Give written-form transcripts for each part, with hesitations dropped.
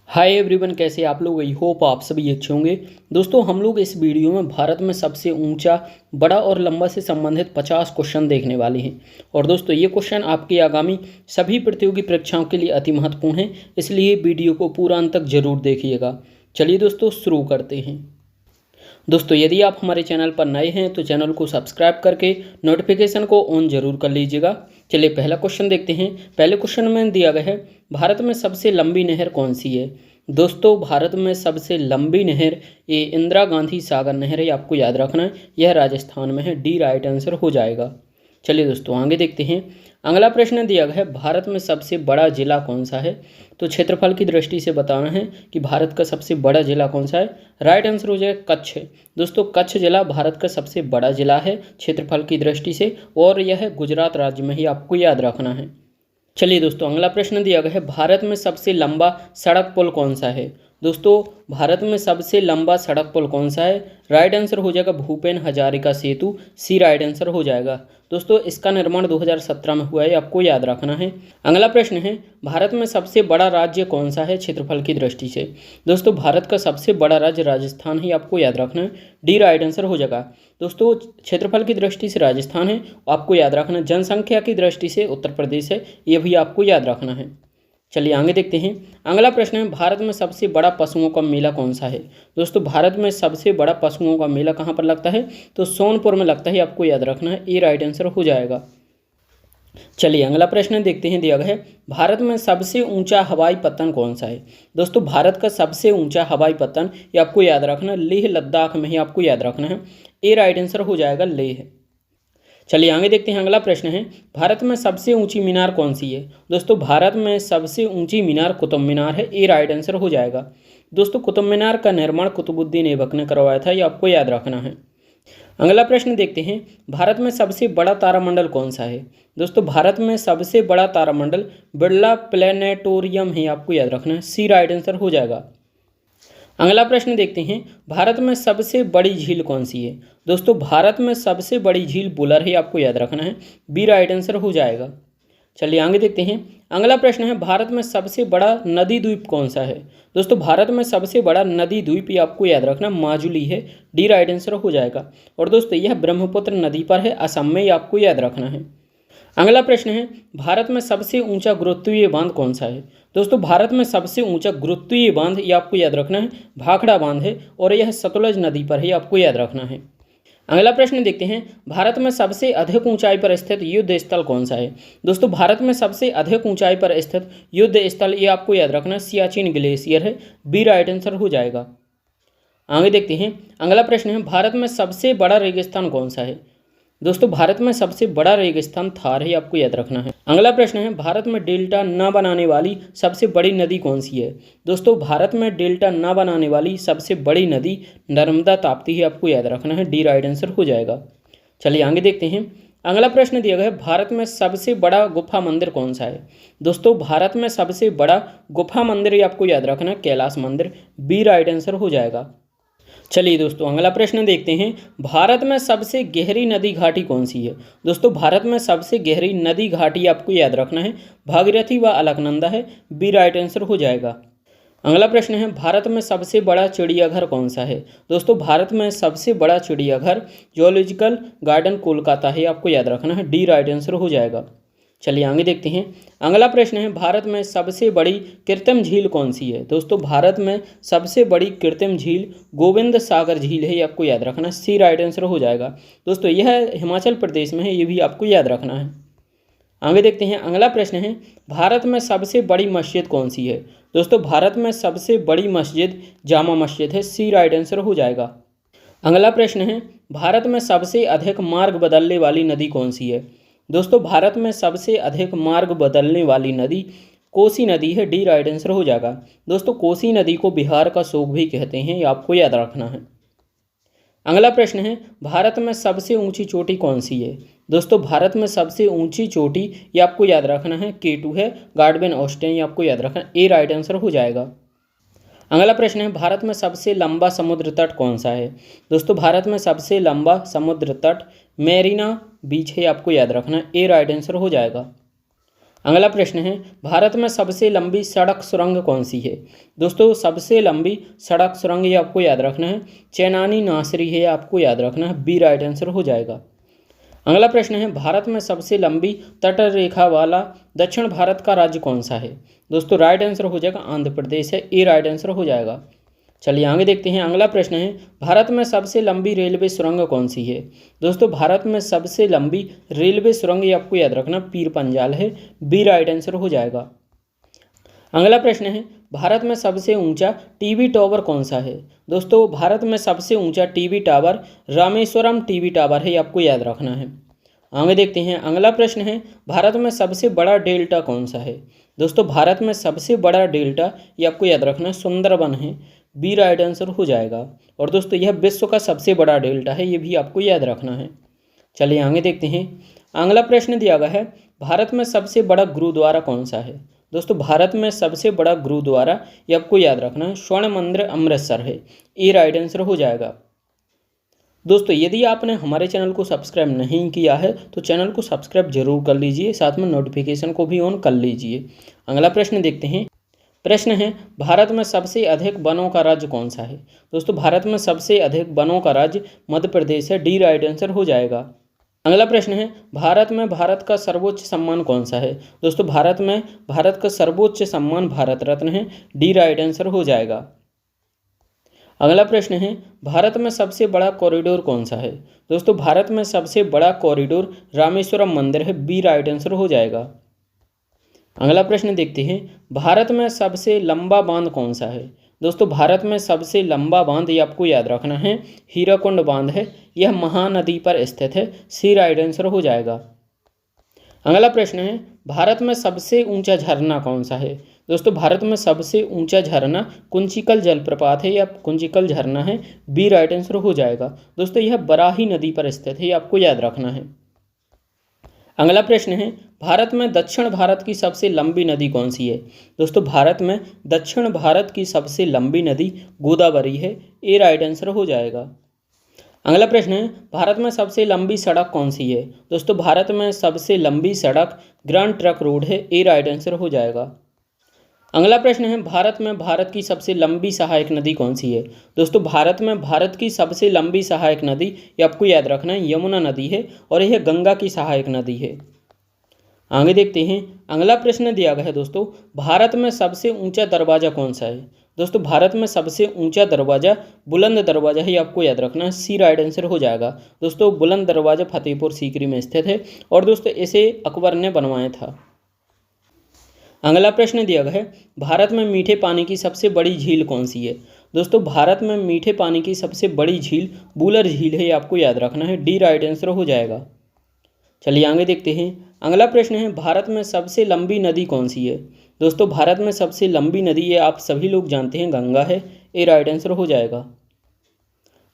Hi everyone, कैसे आप लोग। आई होप आप सभी अच्छे होंगे। दोस्तों, हम लोग इस वीडियो में भारत में सबसे ऊंचा, बड़ा और लंबा से संबंधित 50 क्वेश्चन देखने वाले हैं। और दोस्तों, ये क्वेश्चन आपकी आगामी सभी प्रतियोगी परीक्षाओं के लिए अति महत्वपूर्ण है, इसलिए वीडियो को पूरा अंत तक जरूर देखिएगा। चलिए दोस्तों, शुरू करते हैं। दोस्तों, यदि आप हमारे चैनल पर नए हैं तो चैनल को सब्सक्राइब करके नोटिफिकेशन को ऑन जरूर कर लीजिएगा। चलिए पहला क्वेश्चन देखते हैं। पहले क्वेश्चन में दिया गया है, भारत में सबसे लंबी नहर कौन सी है। दोस्तों, भारत में सबसे लंबी नहर ये इंदिरा गांधी सागर नहर है, आपको याद रखना है। यह राजस्थान में है, डी राइट आंसर हो जाएगा। चलिए दोस्तों, आगे देखते हैं। अगला प्रश्न दिया गया है, भारत में सबसे बड़ा जिला कौन सा है। तो क्षेत्रफल की दृष्टि से बताना है कि भारत का सबसे बड़ा जिला कौन सा है। राइट आंसर हो जाएगा कच्छ। दोस्तों, कच्छ जिला भारत का सबसे बड़ा जिला है क्षेत्रफल की दृष्टि से, और यह गुजरात राज्य में ही, आपको याद रखना है। चलिए दोस्तों, अगला प्रश्न दिया गया है, भारत में सबसे लंबा सड़क पुल कौन सा है। दोस्तों, भारत में सबसे लंबा सड़क पुल कौन सा है। राइट आंसर हो जाएगा भूपेन हजारिका सेतु, सी राइट आंसर हो जाएगा। दोस्तों, इसका निर्माण 2017 में हुआ है, आपको याद रखना है। अगला प्रश्न है, भारत में सबसे बड़ा राज्य कौन सा है क्षेत्रफल की दृष्टि से। दोस्तों, भारत का सबसे बड़ा राज्य राजस्थान ही, आपको याद रखना है। डी राइट आंसर हो जाएगा। दोस्तों, क्षेत्रफल की दृष्टि से राजस्थान है, आपको याद रखना है। जनसंख्या की दृष्टि से उत्तर प्रदेश है, ये भी आपको याद रखना है। चलिए आगे देखते हैं। अगला प्रश्न है, भारत में सबसे बड़ा पशुओं का मेला कौन सा है। दोस्तों, भारत में सबसे बड़ा पशुओं का मेला कहाँ पर लगता है। तो सोनपुर में लगता है, आपको याद रखना है। ए राइट आंसर हो जाएगा। चलिए अगला प्रश्न देखते हैं। दिया गया है, भारत में सबसे ऊंचा हवाई पत्तन कौन सा है। दोस्तों, भारत का सबसे ऊंचा हवाई पत्तन, ये आपको याद रखना है, लेह लद्दाख में ही, आपको याद रखना है। ए राइट आंसर हो जाएगा लेह। चलिए आगे देखते हैं। अगला प्रश्न है, भारत में सबसे ऊंची मीनार कौन सी है। दोस्तों, भारत में सबसे ऊंची मीनार कुतुब मीनार है। ए राइट आंसर हो जाएगा। दोस्तों, कुतुब मीनार का निर्माण कुतुबुद्दीन ऐबक ने करवाया था, ये आपको याद रखना है। अगला प्रश्न देखते हैं, भारत में सबसे बड़ा तारामंडल कौन सा है। दोस्तों, भारत में सबसे बड़ा तारामंडल बिरला प्लेनेटोरियम है, आपको याद रखना है। सी राइट आंसर हो जाएगा। अगला प्रश्न देखते हैं, भारत में सबसे बड़ी झील कौन सी है। दोस्तों, भारत में सबसे बड़ी झील बुलर है, आपको याद रखना है। बी राइट आंसर हो जाएगा। चलिए आगे देखते हैं। अगला प्रश्न है, भारत में सबसे बड़ा नदी द्वीप कौन सा है। दोस्तों, भारत में सबसे बड़ा नदी द्वीप, ये आपको याद रखना, माजुली है। डी राइट आंसर हो जाएगा। और दोस्तों, यह ब्रह्मपुत्र नदी पर है, असम में, ये आपको याद रखना है। अगला प्रश्न है, भारत में सबसे ऊंचा गुरुत्वीय बांध कौन सा है। दोस्तों, भारत में सबसे ऊंचा गुरुत्वीय बांध, ये आपको याद रखना है, भाखड़ा बांध है, और यह सतलज नदी पर है, आपको याद रखना है। अगला प्रश्न देखते हैं, भारत में सबसे अधिक ऊंचाई पर स्थित युद्ध स्थल कौन सा है। दोस्तों, भारत में सबसे अधिक ऊंचाई पर स्थित युद्ध स्थल, ये आपको याद रखना, सियाचिन ग्लेशियर है। बी राइट आंसर हो जाएगा। आगे देखते हैं। अगला प्रश्न है, भारत में सबसे बड़ा रेगिस्तान कौन सा है। दोस्तों, भारत में सबसे बड़ा रेगिस्तान थार है, आपको याद रखना है। अगला प्रश्न है, भारत में डेल्टा न बनाने वाली सबसे बड़ी नदी कौन सी है। दोस्तों, भारत में डेल्टा न बनाने वाली सबसे बड़ी नदी नर्मदा ताप्ती है, आपको याद रखना है। डी राइट आंसर हो जाएगा। चलिए आगे देखते हैं। अगला प्रश्न दिया गया है, भारत में सबसे बड़ा गुफा मंदिर कौन सा है। दोस्तों, भारत में सबसे बड़ा गुफा मंदिर, ये आपको याद रखना है, कैलाश मंदिर। बी राइट आंसर हो जाएगा। चलिए दोस्तों, अगला प्रश्न देखते हैं, भारत में सबसे गहरी नदी घाटी कौन सी है। दोस्तों, भारत में सबसे गहरी नदी घाटी, आपको याद रखना है, भागीरथी व अलकनंदा है। बी राइट आंसर हो जाएगा। अगला प्रश्न है, भारत में सबसे बड़ा चिड़ियाघर कौन सा है। दोस्तों, भारत में सबसे बड़ा चिड़ियाघर जूलॉजिकल गार्डन कोलकाता है, आपको याद रखना है। डी राइट आंसर हो जाएगा। चलिए आगे देखते हैं। अगला प्रश्न है, भारत में सबसे बड़ी कृत्रिम झील कौन सी है। दोस्तों, भारत में सबसे बड़ी कृत्रिम झील गोविंद सागर झील है, ये आपको याद रखना है। सी राइट आंसर हो जाएगा। दोस्तों, यह हिमाचल प्रदेश में है, ये भी आपको याद रखना है। आगे देखते हैं। अगला प्रश्न है, भारत में सबसे बड़ी मस्जिद कौन सी है। दोस्तों, भारत में सबसे बड़ी मस्जिद जामा मस्जिद है। सी राइट आंसर हो जाएगा। अगला प्रश्न है, भारत में सबसे अधिक मार्ग बदलने वाली नदी कौन सी है। दोस्तों, भारत में सबसे अधिक मार्ग बदलने वाली नदी कोसी नदी है। डी राइट आंसर हो जाएगा। दोस्तों, कोसी नदी को बिहार का शोक भी कहते हैं, ये आपको याद रखना है। अगला प्रश्न है, भारत में सबसे ऊंची चोटी कौन सी है। दोस्तों, भारत में सबसे ऊंची चोटी, ये आपको याद रखना है, K2 है, गार्डबेन ऑस्टेन, ये आपको याद रखना है। ए राइट आंसर हो जाएगा। अगला प्रश्न है, भारत में सबसे लंबा समुद्र तट कौन सा है। दोस्तों, भारत में सबसे लंबा समुद्र तट मेरीना बीच है, आपको याद रखना है। ए राइट आंसर हो जाएगा। अगला प्रश्न है, भारत में सबसे लंबी सड़क सुरंग कौन सी है? दोस्तों सबसे लंबी सड़क सुरंग ये आपको याद रखना है चेनानी नासरी है, आपको याद रखना है, बी राइट आंसर हो जाएगा। अगला प्रश्न है, भारत में सबसे लंबी तट रेखा वाला दक्षिण भारत का राज्य कौन सा है? दोस्तों राइट आंसर हो जाएगा आंध्र प्रदेश है, ए राइट आंसर हो जाएगा। चलिए आगे देखते हैं। अगला प्रश्न है, भारत में सबसे लंबी रेलवे सुरंग कौन सी है? दोस्तों भारत में सबसे लंबी रेलवे सुरंग ये आपको याद रखना पीर पंजाल है, बी राइट आंसर हो जाएगा। अगला प्रश्न है, भारत में सबसे ऊंचा टीवी टावर कौन सा है? दोस्तों भारत में सबसे ऊंचा TV tower Rameswaram TV tower है, ये आपको याद रखना है। आगे देखते हैं। अगला प्रश्न है, भारत में सबसे बड़ा डेल्टा कौन सा है? दोस्तों भारत में सबसे बड़ा डेल्टा ये आपको याद रखना है सुंदरबन है, बी राइट आंसर हो जाएगा। और दोस्तों यह विश्व का सबसे बड़ा डेल्टा है, ये भी आपको याद रखना है। चलिए आगे देखते हैं। अगला प्रश्न दिया गया है, भारत में सबसे बड़ा गुरुद्वारा कौन सा है? दोस्तों भारत में सबसे बड़ा गुरुद्वारा ये आपको याद रखना है स्वर्ण मंदिर अमृतसर है, ए राइट आंसर हो जाएगा। दोस्तों यदि आपने हमारे चैनल को सब्सक्राइब नहीं किया है तो चैनल को सब्सक्राइब जरूर कर लीजिए, साथ में नोटिफिकेशन को भी ऑन कर लीजिए। अगला प्रश्न देखते हैं। प्रश्न है, भारत में सबसे अधिक वनों का राज्य कौन सा है? दोस्तों भारत में सबसे अधिक वनों का राज्य मध्य प्रदेश है, डी राइट आंसर हो जाएगा। अगला प्रश्न है, भारत में भारत का सर्वोच्च सम्मान कौन सा है? दोस्तों भारत में भारत का सर्वोच्च सम्मान भारत रत्न है, डी राइट आंसर हो जाएगा। अगला प्रश्न है, भारत में सबसे बड़ा कॉरिडोर कौन सा है? दोस्तों भारत में सबसे बड़ा कॉरिडोर रामेश्वरम मंदिर है, बी राइट आंसर हो जाएगा। अगला प्रश्न देखते हैं। भारत में सबसे लंबा बांध कौन सा है? दोस्तों भारत में सबसे लंबा बांध ये आपको याद रखना है हीराकुंड बांध है, यह महानदी पर स्थित है, सी राइट आंसर हो जाएगा। अगला प्रश्न है, भारत में सबसे ऊंचा झरना कौन सा है? दोस्तों भारत में सबसे ऊंचा झरना कुंचिकल जलप्रपात है या कुंचिकल झरना है, बी राइट आंसर हो जाएगा। दोस्तों यह बराही नदी पर स्थित है, ये आपको याद रखना है। अगला प्रश्न है, भारत में दक्षिण भारत की सबसे लंबी नदी कौन सी है? दोस्तों भारत में दक्षिण भारत की सबसे लंबी नदी गोदावरी है, ए राइट आंसर हो जाएगा। अगला प्रश्न है, भारत में सबसे लंबी सड़क कौन सी है? दोस्तों भारत में सबसे लंबी सड़क ग्रैंड ट्रंक रोड है, ए राइट आंसर हो जाएगा। अगला प्रश्न है, भारत में भारत की सबसे लंबी सहायक नदी कौन सी है? दोस्तों भारत में भारत की सबसे लंबी सहायक नदी ये आपको याद रखना है यमुना नदी है, और यह गंगा की सहायक नदी है। आगे देखते हैं। अगला प्रश्न दिया गया है दोस्तों, भारत में सबसे ऊंचा दरवाजा कौन सा है? दोस्तों भारत में सबसे ऊंचा दरवाजा बुलंद दरवाजा है, ये आपको याद रखना है, सी राइट आंसर हो जाएगा। दोस्तों बुलंद दरवाजा फतेहपुर सीकरी में स्थित है, और दोस्तों इसे अकबर ने बनवाया था। अगला प्रश्न दिया गया है, भारत में मीठे पानी की सबसे बड़ी झील कौन सी है? दोस्तों भारत में मीठे पानी की सबसे बड़ी झील बूलर झील है, ये आपको याद रखना है, डी राइट आंसर हो जाएगा। चलिए आगे देखते हैं। अगला प्रश्न है, भारत में सबसे लंबी नदी कौन सी है? दोस्तों भारत में सबसे लंबी नदी ये आप सभी लोग जानते हैं गंगा है, ए राइट आंसर हो जाएगा।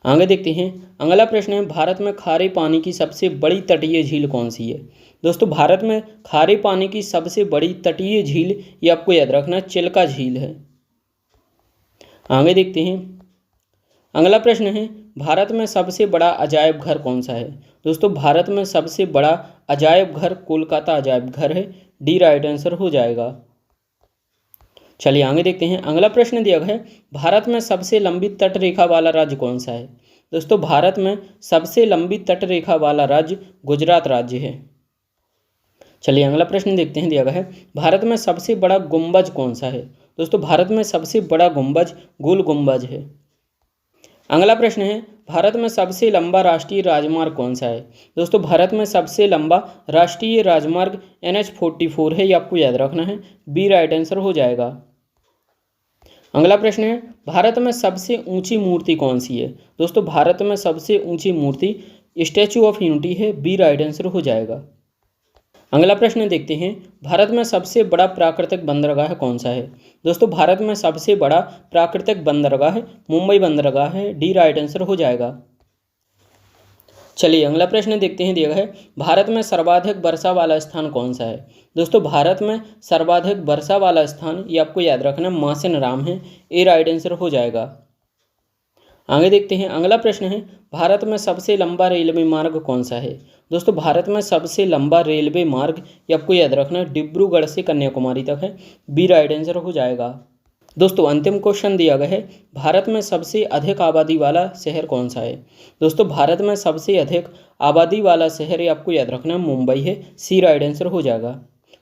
आगे देखते हैं। अगला प्रश्न है, भारत में खारे पानी की सबसे बड़ी तटीय झील कौन सी है? दोस्तों भारत में खारे पानी की सबसे बड़ी तटीय झील ये आपको याद रखना चिल्का झील है। आगे देखते हैं। अगला प्रश्न है, भारत में सबसे बड़ा अजायब घर कौन सा है? दोस्तों भारत में सबसे बड़ा अजायब घर कोलकाता अजायब घर है, डी राइट आंसर हो जाएगा। चलिए आगे देखते हैं। अगला प्रश्न दिया गया है, भारत में सबसे लंबी तट रेखा वाला राज्य कौन सा है? दोस्तों भारत में सबसे लंबी तट रेखा वाला राज्य गुजरात राज्य है। चलिए अगला प्रश्न देखते हैं। दिया गया है, भारत में सबसे बड़ा गुंबज कौन सा है? दोस्तों भारत में सबसे बड़ा गुंबज गोल गुंबज है। अगला प्रश्न है, भारत में सबसे लंबा राष्ट्रीय राजमार्ग कौन सा है? दोस्तों भारत में सबसे लंबा राष्ट्रीय राजमार्ग NH-44 है, ये आपको याद रखना है, बी राइट आंसर हो जाएगा। अगला प्रश्न है, भारत में सबसे ऊंची मूर्ति कौन सी है? दोस्तों भारत में सबसे ऊंची मूर्ति स्टैचू ऑफ यूनिटी है, बी राइट आंसर हो जाएगा। अगला प्रश्न देखते हैं, भारत में सबसे बड़ा प्राकृतिक बंदरगाह कौन सा है? दोस्तों भारत में सबसे बड़ा प्राकृतिक बंदरगाह मुंबई बंदरगाह है, डी राइट आंसर हो जाएगा। चलिए अगला प्रश्न देखते हैं। दिया गया है, भारत में सर्वाधिक वर्षा वाला स्थान कौन सा है? दोस्तों भारत में सर्वाधिक वर्षा वाला स्थान ये आपको याद रखना मासिन राम है, ए राइट आंसर हो जाएगा। आगे देखते हैं, अगला प्रश्न है, भारत में सबसे लंबा रेलवे मार्ग कौन सा है। दोस्तों भारत में सबसे लंबा रेलवे मार्ग, ये आपको याद रखना है, डिब्रूगढ़ से कन्याकुमारी तक है। बी राइट आंसर हो जाएगा। दोस्तों अंतिम क्वेश्चन दिया गया है, भारत में सबसे अधिक आबादी वाला शहर कौन सा है। दोस्तों भारत में सबसे अधिक आबादी वाला शहर, ये आपको याद रखना है, मुंबई है। सी राइट आंसर हो जाएगा।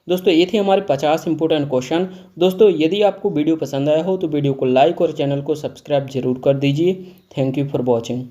दोस्तों ये थे हमारे 50 इंपॉर्टेंट क्वेश्चन। दोस्तों यदि आपको वीडियो पसंद आया हो तो वीडियो को लाइक और चैनल को सब्सक्राइब जरूर कर दीजिए। Thank you for watching.